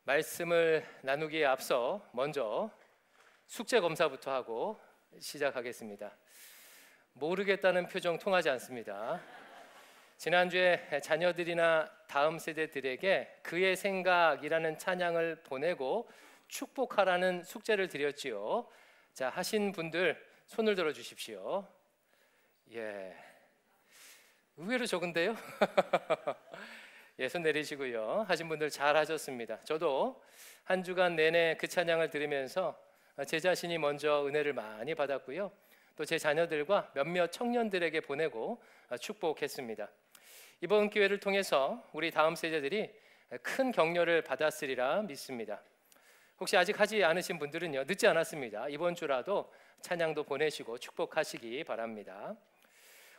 말씀을 나누기에 앞서 먼저 숙제 검사부터 하고 시작하겠습니다. 모르겠다는 표정 통하지 않습니다. 지난주에 자녀들이나 다음 세대들에게 그의 생각이라는 찬양을 보내고 축복하라는 숙제를 드렸지요. 자, 하신 분들 손을 들어 주십시오. 예, 의외로 적은데요? 예, 손 내리시고요. 하신 분들 잘 하셨습니다. 저도 한 주간 내내 그 찬양을 들으면서 제 자신이 먼저 은혜를 많이 받았고요. 또 제 자녀들과 몇몇 청년들에게 보내고 축복했습니다. 이번 기회를 통해서 우리 다음 세대들이 큰 격려를 받았으리라 믿습니다. 혹시 아직 하지 않으신 분들은요, 늦지 않았습니다. 이번 주라도 찬양도 보내시고 축복하시기 바랍니다.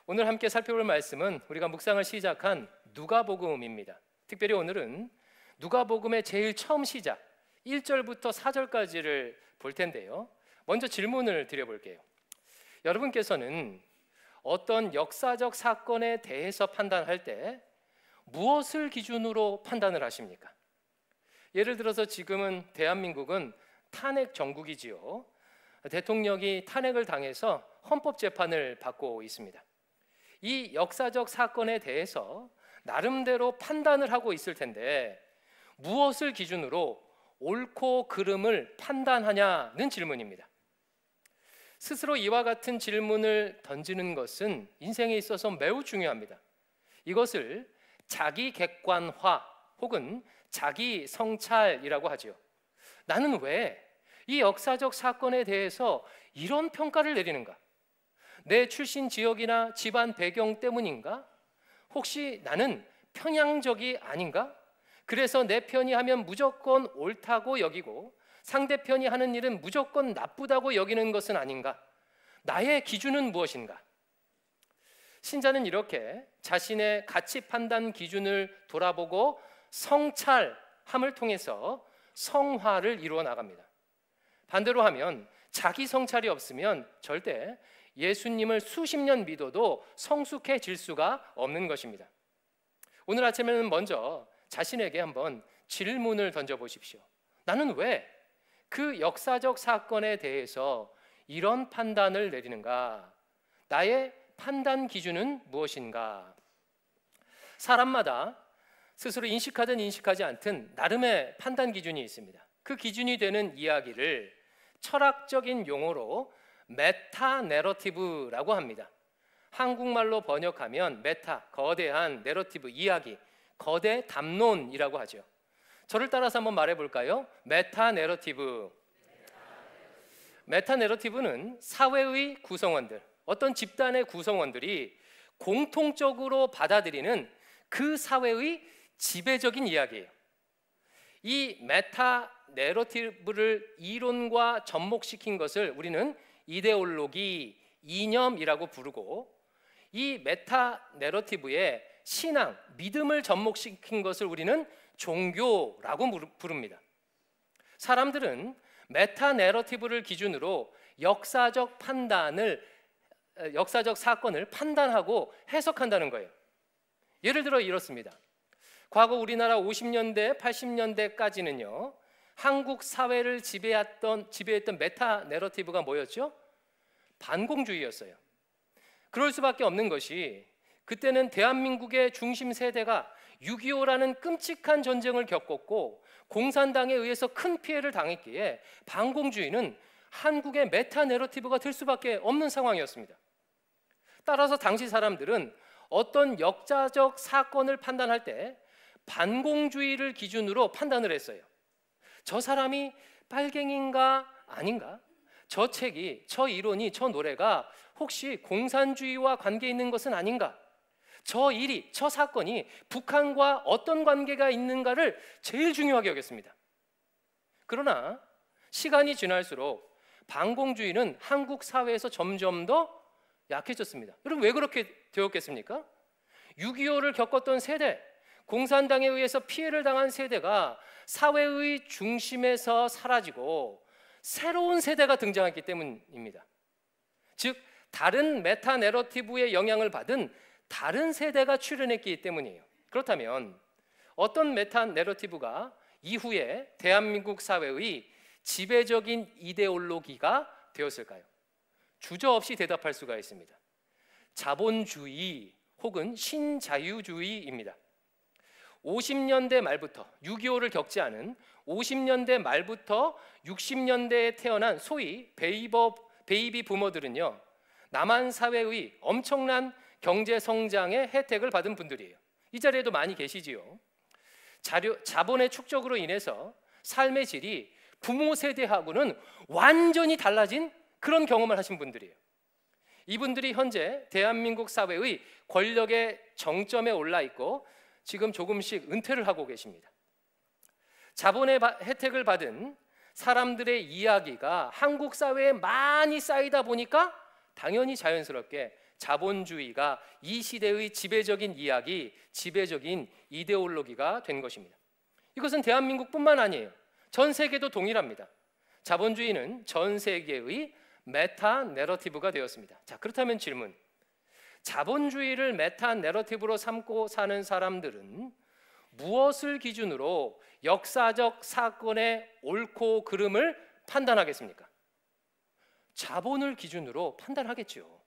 오늘 함께 살펴볼 말씀은 우리가 묵상을 시작한 누가복음입니다. 특별히 오늘은 누가복음의 제일 처음 시작 1절부터 4절까지를 볼 텐데요. 먼저 질문을 드려볼게요. 여러분께서는 어떤 역사적 사건에 대해서 판단할 때 무엇을 기준으로 판단을 하십니까? 예를 들어서 지금은 대한민국은 탄핵 정국이지요. 대통령이 탄핵을 당해서 헌법재판을 받고 있습니다. 이 역사적 사건에 대해서 나름대로 판단을 하고 있을 텐데 무엇을 기준으로 옳고 그름을 판단하냐는 질문입니다. 스스로 이와 같은 질문을 던지는 것은 인생에 있어서 매우 중요합니다. 이것을 자기 객관화 혹은 자기 성찰이라고 하지요. 나는 왜 이 역사적 사건에 대해서 이런 평가를 내리는가? 내 출신 지역이나 집안 배경 때문인가? 혹시 나는 편향적이 아닌가? 그래서 내 편이 하면 무조건 옳다고 여기고 상대편이 하는 일은 무조건 나쁘다고 여기는 것은 아닌가? 나의 기준은 무엇인가? 신자는 이렇게 자신의 가치 판단 기준을 돌아보고 성찰함을 통해서 성화를 이루어 나갑니다. 반대로 하면 자기 성찰이 없으면 절대 예수님을 수십 년 믿어도 성숙해질 수가 없는 것입니다. 오늘 아침에는 먼저 자신에게 한번 질문을 던져보십시오. 나는 왜 그 역사적 사건에 대해서 이런 판단을 내리는가? 나의 판단 기준은 무엇인가? 사람마다 스스로 인식하든 인식하지 않든 나름의 판단 기준이 있습니다. 그 기준이 되는 이야기를 철학적인 용어로 메타 내러티브라고 합니다. 한국말로 번역하면 메타, 거대한, 내러티브, 이야기, 거대 담론이라고 하죠. 저를 따라서 한번 말해볼까요? 메타 내러티브. 메타 내러티브는 사회의 구성원들, 어떤 집단의 구성원들이 공통적으로 받아들이는 그 사회의 지배적인 이야기예요. 이 메타 내러티브를 이론과 접목시킨 것을 우리는 이데올로기, 이념이라고 부르고, 이 메타 내러티브의 신앙, 믿음을 접목시킨 것을 우리는 종교라고 부릅니다. 사람들은 메타 내러티브를 기준으로 역사적 사건을 판단하고 해석한다는 거예요. 예를 들어 이렇습니다. 과거 우리나라 50년대, 80년대까지는요, 한국 사회를 지배했던 메타 내러티브가 뭐였죠? 반공주의였어요. 그럴 수밖에 없는 것이 그때는 대한민국의 중심 세대가 6.25라는 끔찍한 전쟁을 겪었고 공산당에 의해서 큰 피해를 당했기에 반공주의는 한국의 메타 내러티브가 될 수밖에 없는 상황이었습니다. 따라서 당시 사람들은 어떤 역사적 사건을 판단할 때 반공주의를 기준으로 판단을 했어요. 저 사람이 빨갱이인가 아닌가? 저 책이, 저 이론이, 저 노래가 혹시 공산주의와 관계 있는 것은 아닌가? 저 일이, 저 사건이 북한과 어떤 관계가 있는가를 제일 중요하게 여겼습니다. 그러나 시간이 지날수록 반공주의는 한국 사회에서 점점 더 약해졌습니다. 여러분, 왜 그렇게 되었겠습니까? 6.25를 겪었던 세대, 공산당에 의해서 피해를 당한 세대가 사회의 중심에서 사라지고 새로운 세대가 등장했기 때문입니다. 즉, 다른 메타 내러티브의 영향을 받은 다른 세대가 출현했기 때문이에요. 그렇다면 어떤 메타 내러티브가 이후에 대한민국 사회의 지배적인 이데올로기가 되었을까요? 주저없이 대답할 수가 있습니다. 자본주의 혹은 신자유주의입니다. 50년대 말부터 6.25를 겪지 않은 50년대 말부터 60년대에 태어난 소위 베이비 부모들은요, 남한 사회의 엄청난 경제 성장의 혜택을 받은 분들이에요. 이 자리에도 많이 계시지요. 자본의 축적으로 인해서 삶의 질이 부모 세대하고는 완전히 달라진 그런 경험을 하신 분들이에요. 이분들이 현재 대한민국 사회의 권력의 정점에 올라 있고 지금 조금씩 은퇴를 하고 계십니다. 자본의 혜택을 받은 사람들의 이야기가 한국 사회에 많이 쌓이다 보니까 당연히 자연스럽게 자본주의가 이 시대의 지배적인 이야기, 지배적인 이데올로기가 된 것입니다. 이것은 대한민국뿐만 아니에요. 전 세계도 동일합니다. 자본주의는 전 세계의 메타 내러티브가 되었습니다. 자, 그렇다면 질문. 자본주의를 메타 내러티브로 삼고 사는 사람들은 무엇을 기준으로 역사적 사건의 옳고 그름을 판단하겠습니까? 자본을 기준으로 판단하겠죠.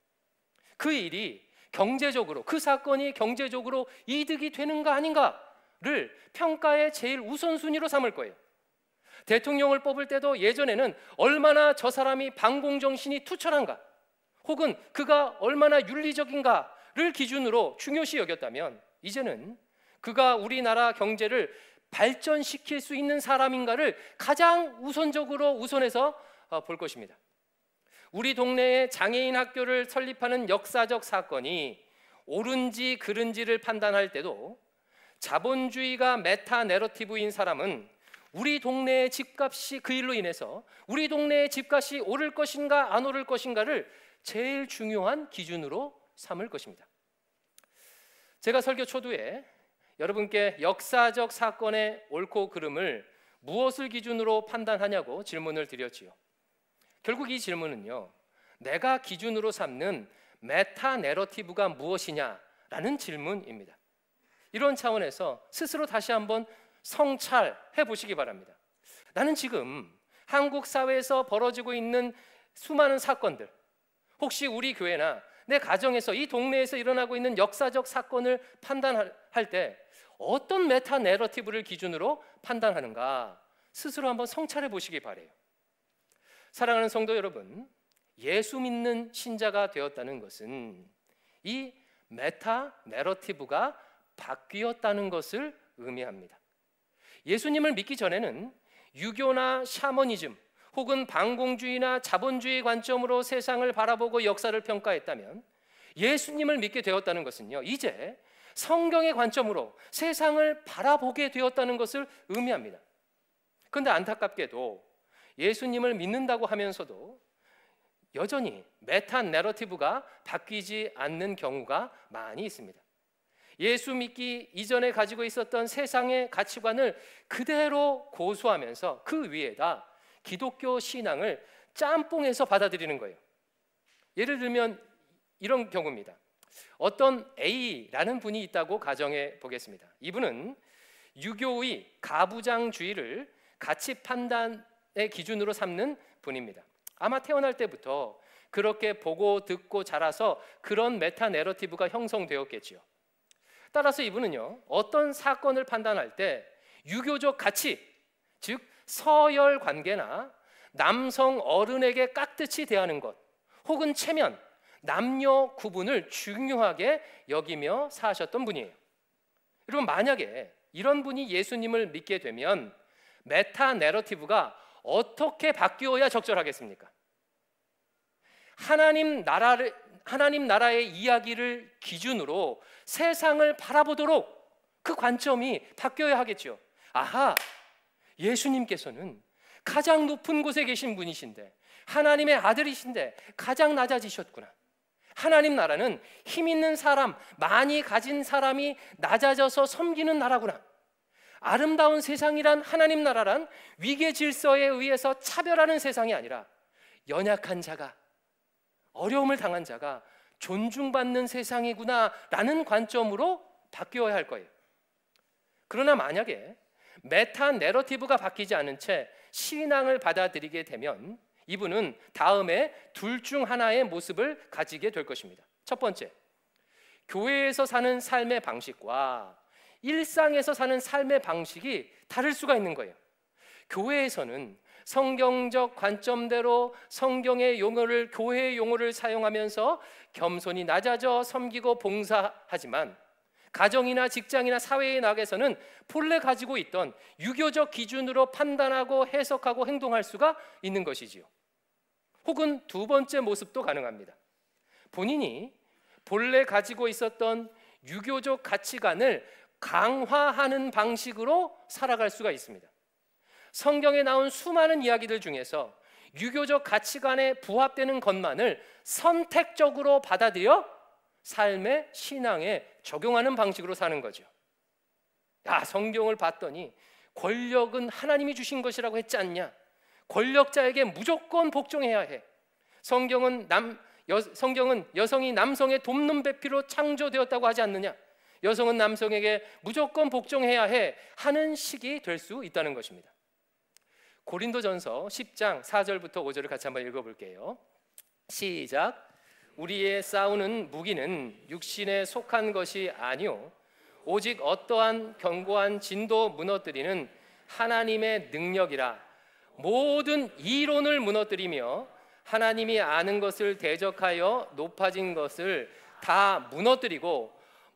그 일이 경제적으로, 그 사건이 경제적으로 이득이 되는가 아닌가를 평가의 제일 우선순위로 삼을 거예요. 대통령을 뽑을 때도 예전에는 얼마나 저 사람이 반공정신이 투철한가, 혹은 그가 얼마나 윤리적인가를 기준으로 중요시 여겼다면, 이제는 그가 우리나라 경제를 발전시킬 수 있는 사람인가를 가장 우선해서 볼 것입니다. 우리 동네에 장애인 학교를 설립하는 역사적 사건이 옳은지 그른지를 판단할 때도 자본주의가 메타 내러티브인 사람은 우리 동네의 집값이, 그 일로 인해서 우리 동네의 집값이 오를 것인가 안 오를 것인가를 제일 중요한 기준으로 삼을 것입니다. 제가 설교 초두에 여러분께 역사적 사건의 옳고 그름을 무엇을 기준으로 판단하냐고 질문을 드렸지요. 결국 이 질문은요, 내가 기준으로 삼는 메타 내러티브가 무엇이냐라는 질문입니다. 이런 차원에서 스스로 다시 한번 성찰해 보시기 바랍니다. 나는 지금 한국 사회에서 벌어지고 있는 수많은 사건들, 혹시 우리 교회나 내 가정에서, 이 동네에서 일어나고 있는 역사적 사건을 판단할 때 어떤 메타 내러티브를 기준으로 판단하는가 스스로 한번 성찰해 보시기 바래요. 사랑하는 성도 여러분, 예수 믿는 신자가 되었다는 것은 이 메타 내러티브가 바뀌었다는 것을 의미합니다. 예수님을 믿기 전에는 유교나 샤머니즘 혹은 반공주의나 자본주의 관점으로 세상을 바라보고 역사를 평가했다면, 예수님을 믿게 되었다는 것은요, 이제 성경의 관점으로 세상을 바라보게 되었다는 것을 의미합니다. 그런데 안타깝게도 예수님을 믿는다고 하면서도 여전히 메타 내러티브가 바뀌지 않는 경우가 많이 있습니다. 예수 믿기 이전에 가지고 있었던 세상의 가치관을 그대로 고수하면서 그 위에다 기독교 신앙을 짬뽕해서 받아들이는 거예요. 예를 들면 이런 경우입니다. 어떤 A라는 분이 있다고 가정해 보겠습니다. 이분은 유교의 가부장주의를 가치 판단의 기준으로 삼는 분입니다. 아마 태어날 때부터 그렇게 보고 듣고 자라서 그런 메타 내러티브가 형성되었겠지요. 따라서 이분은요, 어떤 사건을 판단할 때 유교적 가치, 즉 서열 관계나 남성 어른에게 깍듯이 대하는 것, 혹은 체면, 남녀 구분을 중요하게 여기며 사셨던 분이에요. 여러분, 만약에 이런 분이 예수님을 믿게 되면 메타 내러티브가 어떻게 바뀌어야 적절하겠습니까? 하나님 나라의 이야기를 기준으로 세상을 바라보도록 그 관점이 바뀌어야 하겠죠. 아하, 예수님께서는 가장 높은 곳에 계신 분이신데, 하나님의 아들이신데 가장 낮아지셨구나. 하나님 나라는 힘 있는 사람, 많이 가진 사람이 낮아져서 섬기는 나라구나. 아름다운 세상이란, 하나님 나라란 위계 질서에 의해서 차별하는 세상이 아니라 연약한 자가, 어려움을 당한 자가 존중받는 세상이구나 라는 관점으로 바뀌어야 할 거예요. 그러나 만약에 메타 내러티브가 바뀌지 않은 채 신앙을 받아들이게 되면 이분은 다음에 둘 중 하나의 모습을 가지게 될 것입니다. 첫 번째, 교회에서 사는 삶의 방식과 일상에서 사는 삶의 방식이 다를 수가 있는 거예요. 교회에서는 성경적 관점대로 성경의 용어를, 교회의 용어를 사용하면서 겸손히 낮아져 섬기고 봉사하지만 가정이나 직장이나 사회에 나가서는 본래 가지고 있던 유교적 기준으로 판단하고 해석하고 행동할 수가 있는 것이지요. 혹은 두 번째 모습도 가능합니다. 본인이 본래 가지고 있었던 유교적 가치관을 강화하는 방식으로 살아갈 수가 있습니다. 성경에 나온 수많은 이야기들 중에서 유교적 가치관에 부합되는 것만을 선택적으로 받아들여 삶의 신앙에 적용하는 방식으로 사는 거죠. 야, 성경을 봤더니 권력은 하나님이 주신 것이라고 했지 않냐? 권력자에게 무조건 복종해야 해. 성경은 여성이 남성의 돕는 배필로 창조되었다고 하지 않느냐? 여성은 남성에게 무조건 복종해야 해 하는 식이 될 수 있다는 것입니다. 고린도전서 10장 4절부터 5절을 같이 한번 읽어볼게요. 시작. 우리의 싸우는 무기는 육신에 속한 것이 아니오 오직 어떠한 견고한 진도 무너뜨리는 하나님의 능력이라. 모든 이론을 무너뜨리며 하나님이 아는 것을 대적하여 높아진 것을 다 무너뜨리고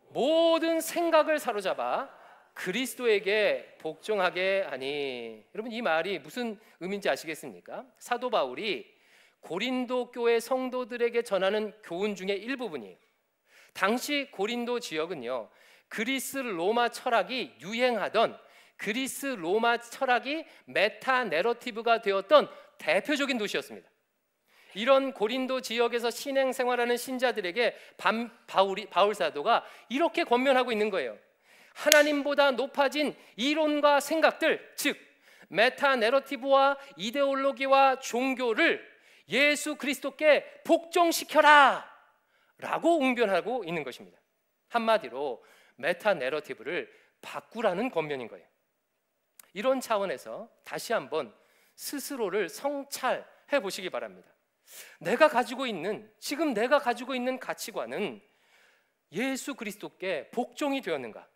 모든 생각을 사로잡아 그리스도에게 복종하게 하니. 여러분, 이 말이 무슨 의미인지 아시겠습니까? 사도 바울이 고린도 교회 성도들에게 전하는 교훈 중에 일부분이에요. 당시 고린도 지역은요, 그리스 로마 철학이 유행하던, 그리스 로마 철학이 메타 내러티브가 되었던 대표적인 도시였습니다. 이런 고린도 지역에서 신행 생활하는 신자들에게 바울 사도가 이렇게 권면하고 있는 거예요. 하나님보다 높아진 이론과 생각들, 즉 메타 내러티브와 이데올로기와 종교를 예수 그리스도께 복종시켜라 라고 웅변하고 있는 것입니다. 한마디로 메타 내러티브를 바꾸라는 권면인 거예요. 이런 차원에서 다시 한번 스스로를 성찰해 보시기 바랍니다. 지금 내가 가지고 있는 가치관은 예수 그리스도께 복종이 되었는가?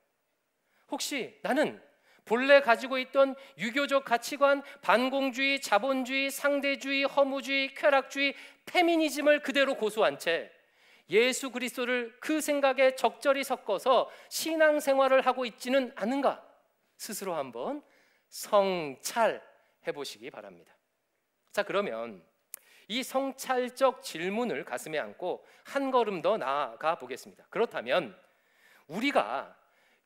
혹시 나는 본래 가지고 있던 유교적 가치관, 반공주의, 자본주의, 상대주의, 허무주의, 쾌락주의, 페미니즘을 그대로 고수한 채 예수 그리스도를 그 생각에 적절히 섞어서 신앙생활을 하고 있지는 않은가? 스스로 한번 성찰해 보시기 바랍니다. 자, 그러면 이 성찰적 질문을 가슴에 안고 한 걸음 더 나아가 보겠습니다. 그렇다면 우리가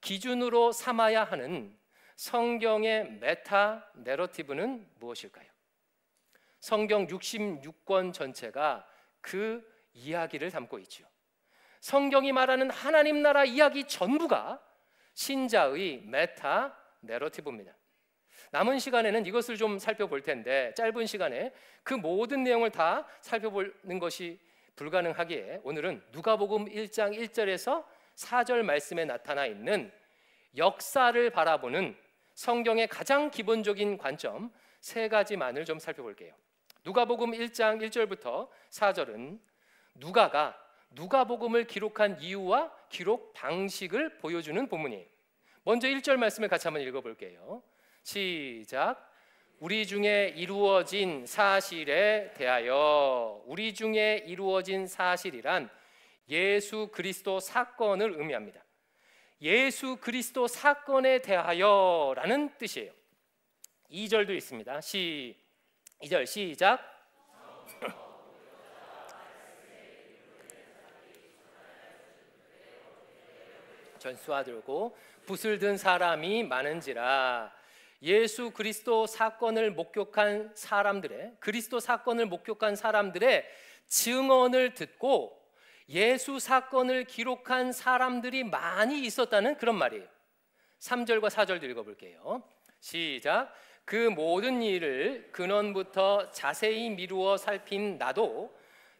기준으로 삼아야 하는 성경의 메타 내러티브는 무엇일까요? 성경 66권 전체가 그 이야기를 담고 있죠. 성경이 말하는 하나님 나라 이야기 전부가 신자의 메타 내러티브입니다. 남은 시간에는 이것을 좀 살펴볼 텐데, 짧은 시간에 그 모든 내용을 다 살펴보는 것이 불가능하기에 오늘은 누가복음 1장 1절에서 4절 말씀에 나타나 있는 역사를 바라보는 성경의 가장 기본적인 관점 세 가지만을 좀 살펴볼게요. 누가복음 1장 1절부터 4절은 누가가 누가복음을 기록한 이유와 기록 방식을 보여주는 본문이에요. 먼저 1절 말씀을 같이 한번 읽어볼게요. 시작. 우리 중에 이루어진 사실에 대하여. 우리 중에 이루어진 사실이란 예수 그리스도 사건을 의미합니다. 예수 그리스도 사건에 대하여라는 뜻이에요. 2절도 있습니다. 2절 시작. 전수하들고 붓을 든 사람이 많은지라. 예수 그리스도 사건을 목격한 사람들의, 그리스도 사건을 목격한 사람들의 증언을 듣고 예수 사건을 기록한 사람들이 많이 있었다는 그런 말이에요. 3절과 4절도 읽어볼게요. 시작. 그 모든 일을 근원부터 자세히 미루어 살핀 나도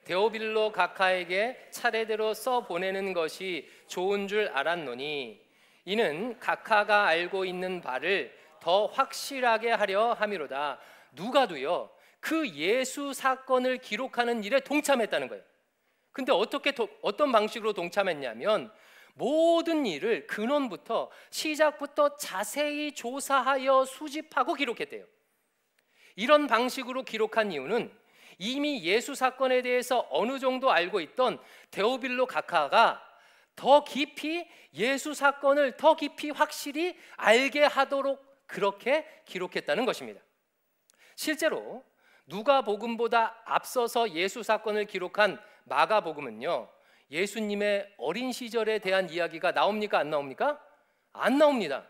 데오빌로 각하에게 차례대로 써보내는 것이 좋은 줄 알았노니 이는 각하가 알고 있는 바를 더 확실하게 하려 함이로다. 누가도요 그 예수 사건을 기록하는 일에 동참했다는 거예요. 근데 어떤 방식으로 동참했냐면 모든 일을 근원부터 시작부터 자세히 조사하여 수집하고 기록했대요. 이런 방식으로 기록한 이유는 이미 예수 사건에 대해서 어느 정도 알고 있던 데오빌로 각하가 더 깊이 예수 사건을 더 깊이 확실히 알게 하도록 그렇게 기록했다는 것입니다. 실제로 누가복음보다 앞서서 예수 사건을 기록한 마가복음은요 예수님의 어린 시절에 대한 이야기가 나옵니까? 안 나옵니까? 안 나옵니다.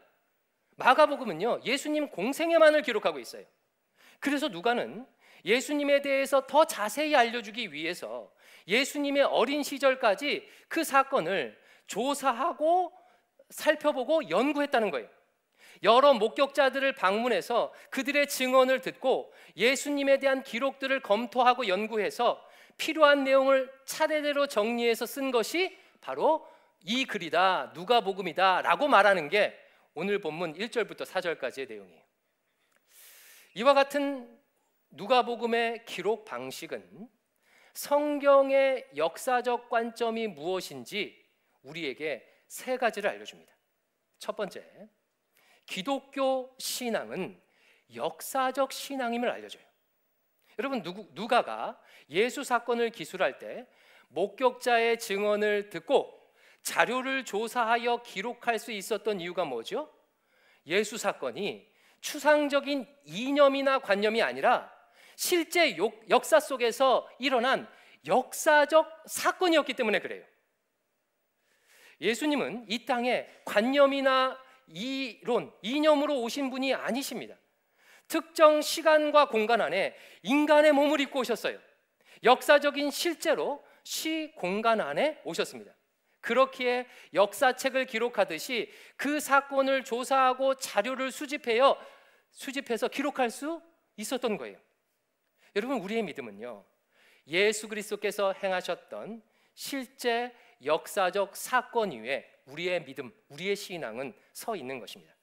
마가복음은요 예수님 공생애만을 기록하고 있어요. 그래서 누가는 예수님에 대해서 더 자세히 알려주기 위해서 예수님의 어린 시절까지 그 사건을 조사하고 살펴보고 연구했다는 거예요. 여러 목격자들을 방문해서 그들의 증언을 듣고 예수님에 대한 기록들을 검토하고 연구해서 필요한 내용을 차례대로 정리해서 쓴 것이 바로 이 글이다, 누가복음이다 라고 말하는 게 오늘 본문 1절부터 4절까지의 내용이에요. 이와 같은 누가복음의 기록 방식은 성경의 역사적 관점이 무엇인지 우리에게 세 가지를 알려줍니다. 첫 번째, 기독교 신앙은 역사적 신앙임을 알려줘요. 여러분, 누가가 예수 사건을 기술할 때 목격자의 증언을 듣고 자료를 조사하여 기록할 수 있었던 이유가 뭐죠? 예수 사건이 추상적인 이념이나 관념이 아니라 실제 역사 속에서 일어난 역사적 사건이었기 때문에 그래요. 예수님은 이 땅에 관념이나 이론, 이념으로 오신 분이 아니십니다. 특정 시간과 공간 안에 인간의 몸을 입고 오셨어요. 역사적인 실제로 시공간 안에 오셨습니다. 그렇기에 역사책을 기록하듯이 그 사건을 조사하고 자료를 수집해서 기록할 수 있었던 거예요. 여러분, 우리의 믿음은요, 예수 그리스도께서 행하셨던 실제 역사적 사건 위에 우리의 믿음, 우리의 신앙은 서 있는 것입니다.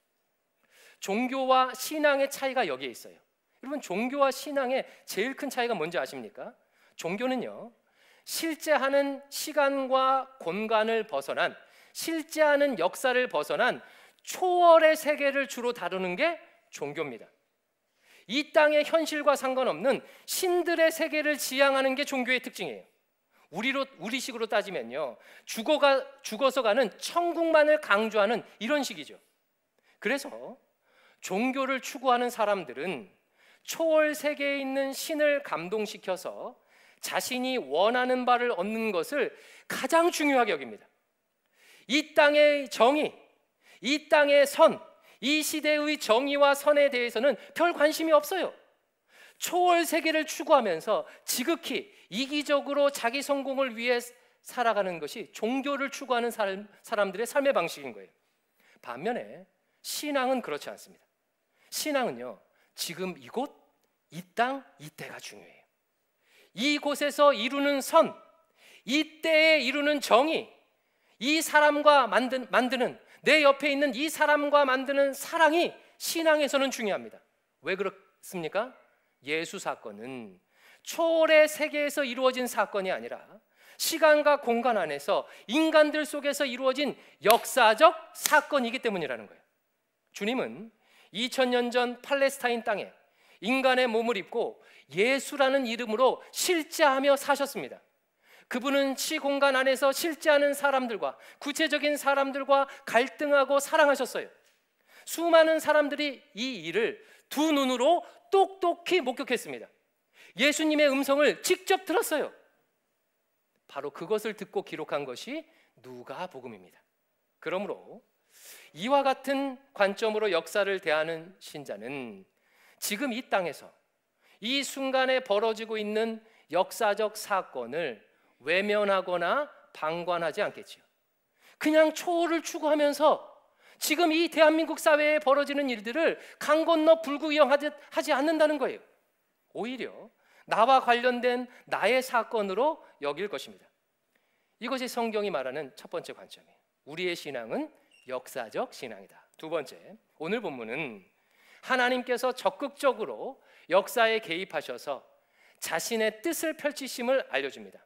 종교와 신앙의 차이가 여기에 있어요. 여러분, 종교와 신앙의 제일 큰 차이가 뭔지 아십니까? 종교는요, 실제하는 시간과 공간을 벗어난, 실제하는 역사를 벗어난 초월의 세계를 주로 다루는 게 종교입니다. 이 땅의 현실과 상관없는 신들의 세계를 지향하는 게 종교의 특징이에요. 우리식으로 따지면요, 죽어서 가는 천국만을 강조하는 이런 식이죠. 그래서 종교를 추구하는 사람들은 초월 세계에 있는 신을 감동시켜서 자신이 원하는 바를 얻는 것을 가장 중요하게 여깁니다. 이 땅의 정의, 이 땅의 선, 이 시대의 정의와 선에 대해서는 별 관심이 없어요. 초월 세계를 추구하면서 지극히 이기적으로 자기 성공을 위해 살아가는 것이 종교를 추구하는 사람들의 삶의 방식인 거예요. 반면에 신앙은 그렇지 않습니다. 신앙은요, 지금 이곳, 이 땅, 이때가 중요해요. 이곳에서 이루는 선, 이때에 이루는 정의, 이 사람과 만드는, 내 옆에 있는 이 사람과 만드는 사랑이 신앙에서는 중요합니다. 왜 그렇습니까? 예수 사건은 초월의 세계에서 이루어진 사건이 아니라 시간과 공간 안에서 인간들 속에서 이루어진 역사적 사건이기 때문이라는 거예요. 주님은 2000년 전 팔레스타인 땅에 인간의 몸을 입고 예수라는 이름으로 실제하며 사셨습니다. 그분은 시공간 안에서 실제하는 사람들과, 구체적인 사람들과 갈등하고 사랑하셨어요. 수많은 사람들이 이 일을 두 눈으로 똑똑히 목격했습니다. 예수님의 음성을 직접 들었어요. 바로 그것을 듣고 기록한 것이 누가복음입니다. 그러므로 이와 같은 관점으로 역사를 대하는 신자는 지금 이 땅에서 이 순간에 벌어지고 있는 역사적 사건을 외면하거나 방관하지 않겠지요. 그냥 초월을 추구하면서 지금 이 대한민국 사회에 벌어지는 일들을 강 건너 불구경하지 않는다는 거예요. 오히려 나와 관련된 나의 사건으로 여길 것입니다. 이것이 성경이 말하는 첫 번째 관점이에요. 우리의 신앙은 역사적 신앙이다. 두 번째, 오늘 본문은 하나님께서 적극적으로 역사에 개입하셔서 자신의 뜻을 펼치심을 알려줍니다.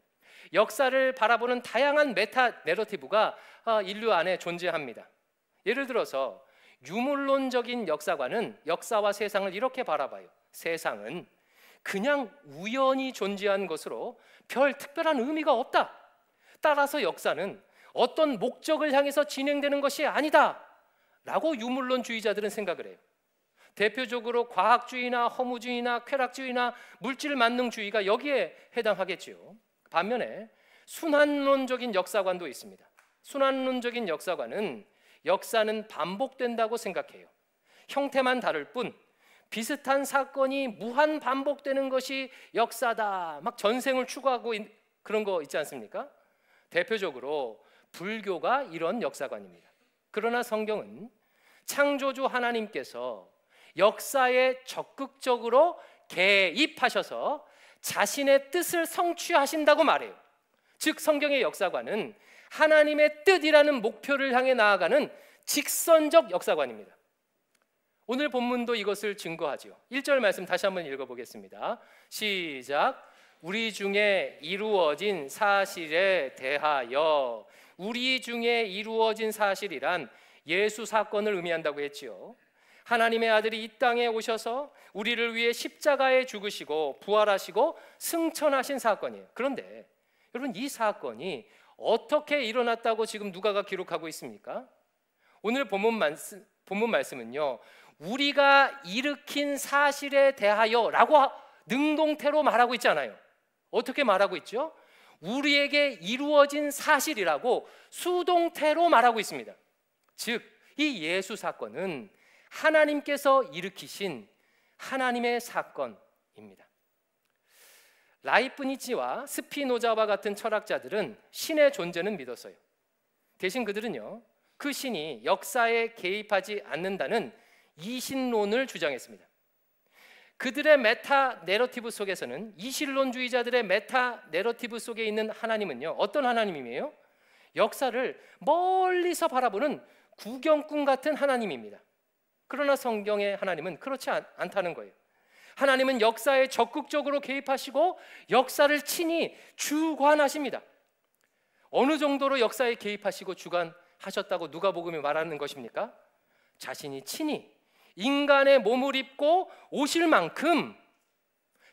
역사를 바라보는 다양한 메타 내러티브가 인류 안에 존재합니다. 예를 들어서 유물론적인 역사관은 역사와 세상을 이렇게 바라봐요. 세상은 그냥 우연히 존재한 것으로 별 특별한 의미가 없다. 따라서 역사는 어떤 목적을 향해서 진행되는 것이 아니다 라고 유물론주의자들은 생각을 해요. 대표적으로 과학주의나 허무주의나 쾌락주의나 물질만능주의가 여기에 해당하겠지요. 반면에 순환론적인 역사관도 있습니다. 순환론적인 역사관은 역사는 반복된다고 생각해요. 형태만 다를 뿐 비슷한 사건이 무한 반복되는 것이 역사다. 막 전생을 추구하고 그런 거 있지 않습니까? 대표적으로 불교가 이런 역사관입니다. 그러나 성경은 창조주 하나님께서 역사에 적극적으로 개입하셔서 자신의 뜻을 성취하신다고 말해요. 즉 성경의 역사관은 하나님의 뜻이라는 목표를 향해 나아가는 직선적 역사관입니다. 오늘 본문도 이것을 증거하죠. 1절 말씀 다시 한번 읽어보겠습니다. 시작. 우리 중에 이루어진 사실에 대하여. 우리 중에 이루어진 사실이란 예수 사건을 의미한다고 했지요. 하나님의 아들이 이 땅에 오셔서 우리를 위해 십자가에 죽으시고 부활하시고 승천하신 사건이에요. 그런데 여러분, 이 사건이 어떻게 일어났다고 지금 누가가 기록하고 있습니까? 오늘 본문 말씀은요, 우리가 일으킨 사실에 대하여 라고 능동태로 말하고 있잖아요. 어떻게 말하고 있죠? 우리에게 이루어진 사실이라고 수동태로 말하고 있습니다. 즉, 이 예수 사건은 하나님께서 일으키신 하나님의 사건입니다. 라이프니츠와 스피노자와 같은 철학자들은 신의 존재는 믿었어요. 대신 그들은요, 그 신이 역사에 개입하지 않는다는 이신론을 주장했습니다. 그들의 메타 내러티브 속에서는, 이신론주의자들의 메타 내러티브 속에 있는 하나님은요, 어떤 하나님이에요? 역사를 멀리서 바라보는 구경꾼 같은 하나님입니다. 그러나 성경의 하나님은 그렇지 않다는 거예요. 하나님은 역사에 적극적으로 개입하시고 역사를 친히 주관하십니다. 어느 정도로 역사에 개입하시고 주관하셨다고 누가복음이 말하는 것입니까? 자신이 친히 인간의 몸을 입고 오실 만큼,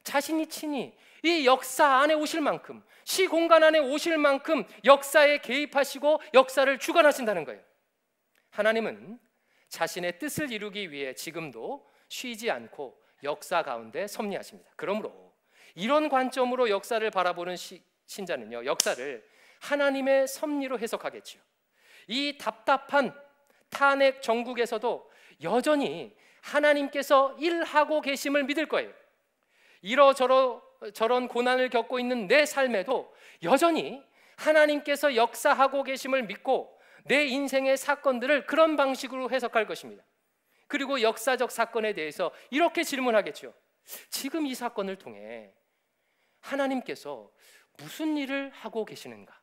자신이 친히 이 역사 안에 오실 만큼, 시공간 안에 오실 만큼 역사에 개입하시고 역사를 주관하신다는 거예요. 하나님은 자신의 뜻을 이루기 위해 지금도 쉬지 않고 역사 가운데 섭리하십니다. 그러므로 이런 관점으로 역사를 바라보는 신자는요, 역사를 하나님의 섭리로 해석하겠죠. 이 답답한 탄핵 정국에서도 여전히 하나님께서 일하고 계심을 믿을 거예요. 이러저런 고난을 겪고 있는 내 삶에도 여전히 하나님께서 역사하고 계심을 믿고 내 인생의 사건들을 그런 방식으로 해석할 것입니다. 그리고 역사적 사건에 대해서 이렇게 질문하겠죠. 지금 이 사건을 통해 하나님께서 무슨 일을 하고 계시는가?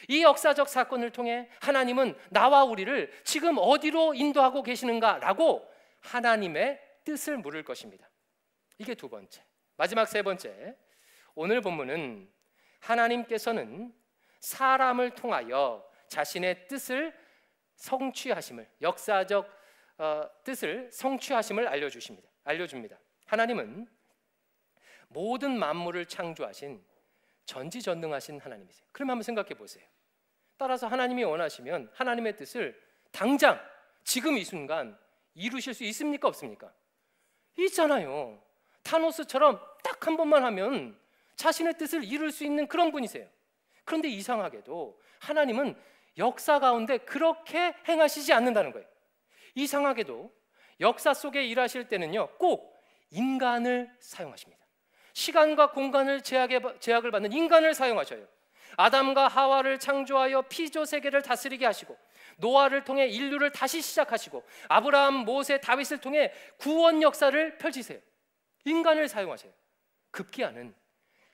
이 역사적 사건을 통해 하나님은 나와 우리를 지금 어디로 인도하고 계시는가? 라고 하나님의 뜻을 물을 것입니다. 이게 두 번째. 마지막 세 번째, 오늘 본문은 하나님께서는 사람을 통하여 자신의 뜻을 성취하심을, 역사적 뜻을 성취하심을 알려줍니다. 하나님은 모든 만물을 창조하신 전지전능하신 하나님이세요. 그럼 한번 생각해 보세요. 따라서 하나님이 원하시면 하나님의 뜻을 당장 지금 이 순간 이루실 수 있습니까? 없습니까? 있잖아요. 타노스처럼 딱 한 번만 하면 자신의 뜻을 이룰 수 있는 그런 분이세요. 그런데 이상하게도 하나님은 역사 가운데 그렇게 행하시지 않는다는 거예요. 이상하게도 역사 속에 일하실 때는요, 꼭 인간을 사용하십니다. 시간과 공간을 제약을 받는 인간을 사용하셔요. 아담과 하와를 창조하여 피조 세계를 다스리게 하시고, 노아를 통해 인류를 다시 시작하시고, 아브라함, 모세, 다윗을 통해 구원 역사를 펼치세요. 인간을 사용하세요. 급기야는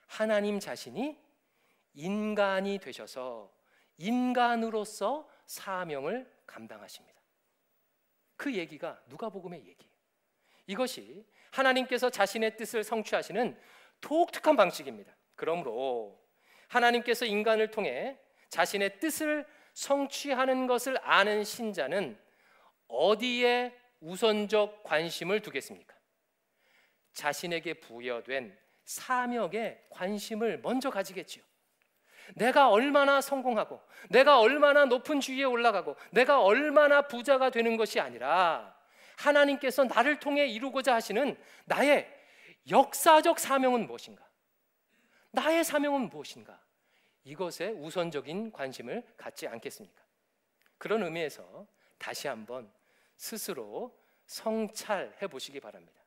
하나님 자신이 인간이 되셔서 인간으로서 사명을 감당하십니다. 그 얘기가 누가복음의 얘기예요. 이것이 하나님께서 자신의 뜻을 성취하시는 독특한 방식입니다. 그러므로 하나님께서 인간을 통해 자신의 뜻을 성취하는 것을 아는 신자는 어디에 우선적 관심을 두겠습니까? 자신에게 부여된 사명에 관심을 먼저 가지겠지요. 내가 얼마나 성공하고, 내가 얼마나 높은 지위에 올라가고, 내가 얼마나 부자가 되는 것이 아니라 하나님께서 나를 통해 이루고자 하시는 나의 역사적 사명은 무엇인가? 나의 사명은 무엇인가? 이것에 우선적인 관심을 갖지 않겠습니까? 그런 의미에서 다시 한번 스스로 성찰해 보시기 바랍니다.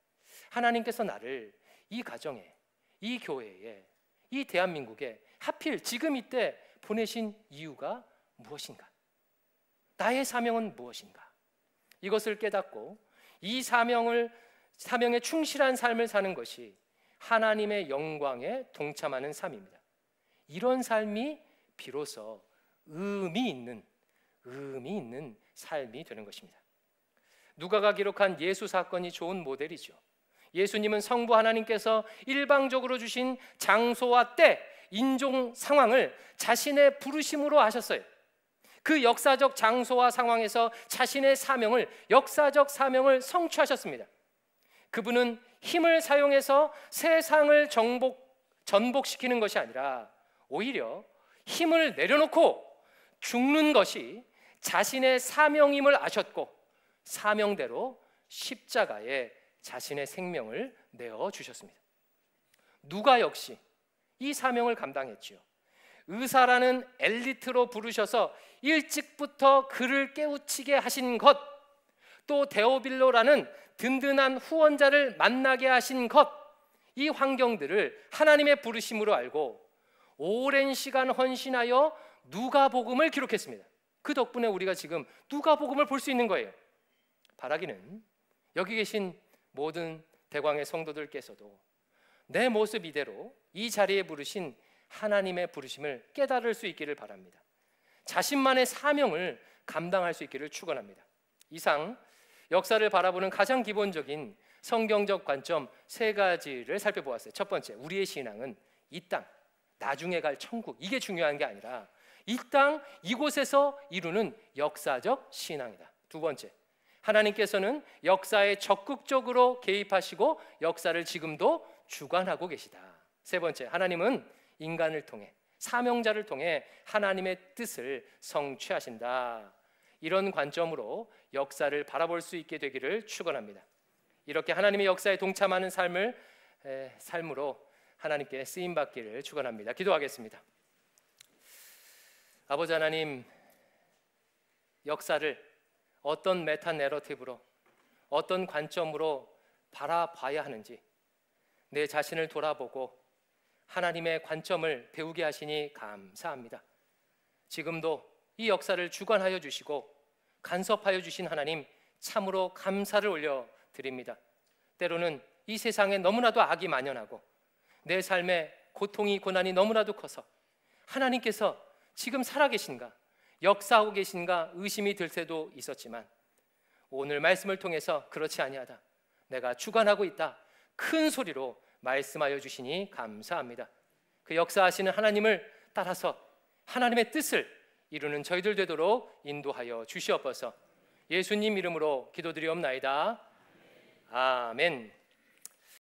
하나님께서 나를 이 가정에, 이 교회에, 이 대한민국에 하필 지금 이때 보내신 이유가 무엇인가? 나의 사명은 무엇인가? 이것을 깨닫고 이 사명에 충실한 삶을 사는 것이 하나님의 영광에 동참하는 삶입니다. 이런 삶이 비로소 의미 있는 삶이 되는 것입니다. 누가가 기록한 예수 사건이 좋은 모델이죠. 예수님은 성부 하나님께서 일방적으로 주신 장소와 때, 인종 상황을 자신의 부르심으로 하셨어요. 그 역사적 장소와 상황에서 자신의 역사적 사명을 성취하셨습니다. 그분은 힘을 사용해서 세상을 전복시키는 것이 아니라 오히려 힘을 내려놓고 죽는 것이 자신의 사명임을 아셨고, 사명대로 십자가에 자신의 생명을 내어주셨습니다. 누가 역시 이 사명을 감당했지요. 의사라는 엘리트로 부르셔서 일찍부터 그를 깨우치게 하신 것, 또 데오빌로라는 든든한 후원자를 만나게 하신 것, 이 환경들을 하나님의 부르심으로 알고 오랜 시간 헌신하여 누가복음을 기록했습니다. 그 덕분에 우리가 지금 누가복음을 볼 수 있는 거예요. 바라기는 여기 계신 모든 대광의 성도들께서도 내 모습 이대로 이 자리에 부르신 하나님의 부르심을 깨달을 수 있기를 바랍니다. 자신만의 사명을 감당할 수 있기를 축원합니다. 이상 역사를 바라보는 가장 기본적인 성경적 관점 3가지를 살펴보았어요. 첫 번째, 우리의 신앙은 이 땅, 나중에 갈 천국, 이게 중요한 게 아니라 이 땅, 이곳에서 이루는 역사적 신앙이다. 두 번째, 하나님께서는 역사에 적극적으로 개입하시고 역사를 지금도 주관하고 계시다. 세 번째, 하나님은 인간을 통해, 사명자를 통해 하나님의 뜻을 성취하신다. 이런 관점으로 역사를 바라볼 수 있게 되기를 축원합니다. 이렇게 하나님의 역사에 동참하는 삶으로 하나님께 쓰임 받기를 축원합니다. 기도하겠습니다. 아버지 하나님, 역사를 어떤 메타 내러티브로, 어떤 관점으로 바라봐야 하는지 내 자신을 돌아보고 하나님의 관점을 배우게 하시니 감사합니다. 지금도 이 역사를 주관하여 주시고 간섭하여 주신 하나님, 참으로 감사를 올려드립니다. 때로는 이 세상에 너무나도 악이 만연하고 내 삶에 고통이, 고난이 너무나도 커서 하나님께서 지금 살아계신가, 역사하고 계신가 의심이 들 때도 있었지만 오늘 말씀을 통해서 그렇지 아니하다, 내가 주관하고 있다, 큰 소리로 말씀하여 주시니 감사합니다. 그 역사하시는 하나님을 따라서 하나님의 뜻을 이루는 저희들 되도록 인도하여 주시옵소서. 예수님 이름으로 기도드리옵나이다. 아멘.